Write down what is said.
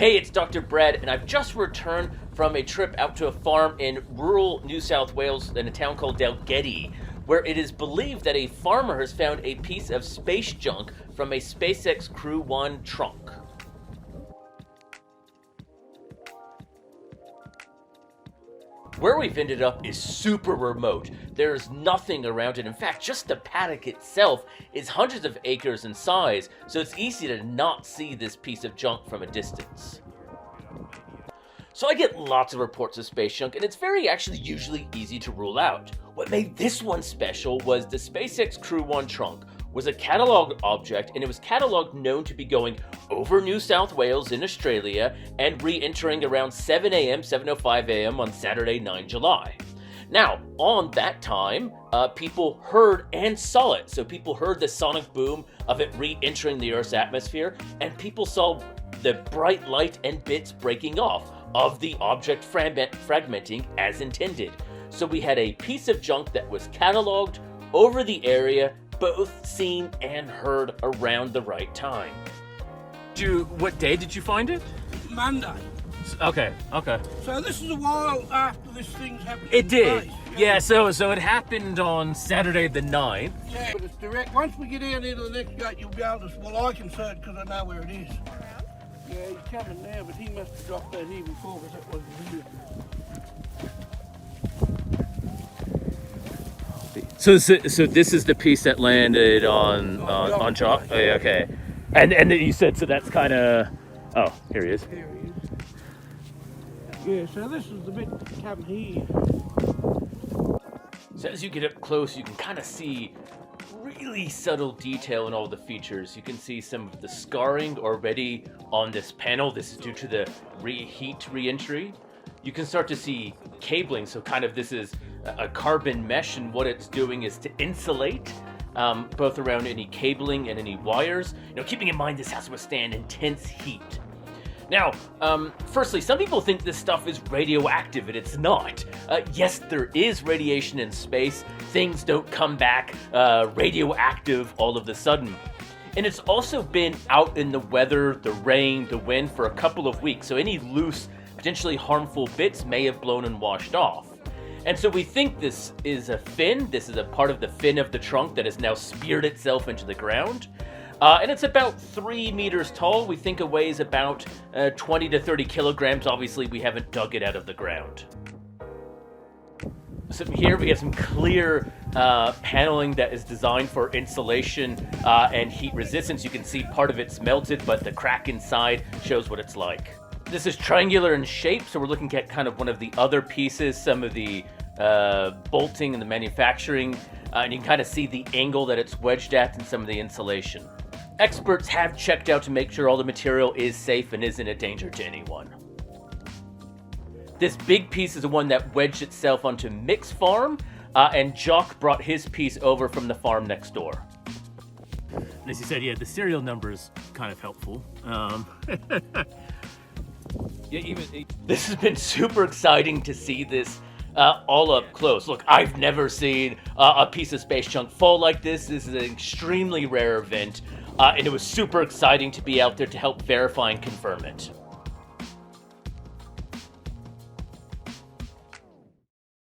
Hey, it's Dr. Brad, and I've just returned from a trip out to a farm in rural New South Wales in a town called Dalgety, where it is believed that a farmer has found a piece of space junk from a SpaceX Crew 1 trunk. Where we've ended up is super remote. There's nothing around it. In fact, just the paddock itself is hundreds of acres in size, so it's easy to not see this piece of junk from a distance. So I get lots of reports of space junk, and it's usually easy to rule out. What made this one special was the SpaceX Crew 1 trunk was a catalogued object, and it was catalogued known to be going over New South Wales in Australia and re-entering around 7:05 a.m. on Saturday, 9 July. Now, on that time, people heard and saw it. So people heard the sonic boom of it re-entering the Earth's atmosphere, and people saw the bright light and bits breaking off of the object fragmenting as intended. So we had a piece of junk that was catalogued over the area, both seen and heard around the right time. What day did you find it? Monday. Okay. So this is a while after this thing's happened. It did. Yeah, so it happened on Saturday the 9th. Yeah, but it's direct. Once we get down into the next gate, you'll be able to, well, I can see it because I know where it is. Yeah, he's coming now, but he must have dropped that here before because that wasn't here. So this is the piece that landed on Jock. Oh, yeah, okay. And you said so that's kind of. Oh, here he is. Here he is. Yeah, so this is the bit coming here. So as you get up close, you can kind of see really subtle detail in all the features. You can see some of the scarring already on this panel. This is due to the heat re-entry. You can start to see cabling, so kind of this is a carbon mesh, and what it's doing is to insulate both around any cabling and any wires. Keeping in mind this has to withstand intense heat. Now, firstly, some people think this stuff is radioactive, and it's not. Yes, there is radiation in space. Things don't come back radioactive all of a sudden. And it's also been out in the weather, the rain, the wind for a couple of weeks, so any loose, potentially harmful bits may have blown and washed off. And so we think this is a fin. This is a part of the fin of the trunk that has now speared itself into the ground. And it's about 3 meters tall. We think it weighs about 20 to 30 kilograms. Obviously, we haven't dug it out of the ground. So here we have some clear paneling that is designed for insulation and heat resistance. You can see part of it's melted, but the crack inside shows what it's like. This is triangular in shape, so we're looking at kind of one of the other pieces, some of the bolting and the manufacturing, and you can kind of see the angle that it's wedged at and some of the insulation. Experts have checked out to make sure all the material is safe and isn't a danger to anyone. This big piece is the one that wedged itself onto Mick's farm, and Jock brought his piece over from the farm next door. And as you said, yeah, the serial number is kind of helpful. This has been super exciting to see this all up close. Look, I've never seen a piece of space junk fall like this. This is an extremely rare event, and it was super exciting to be out there to help verify and confirm it.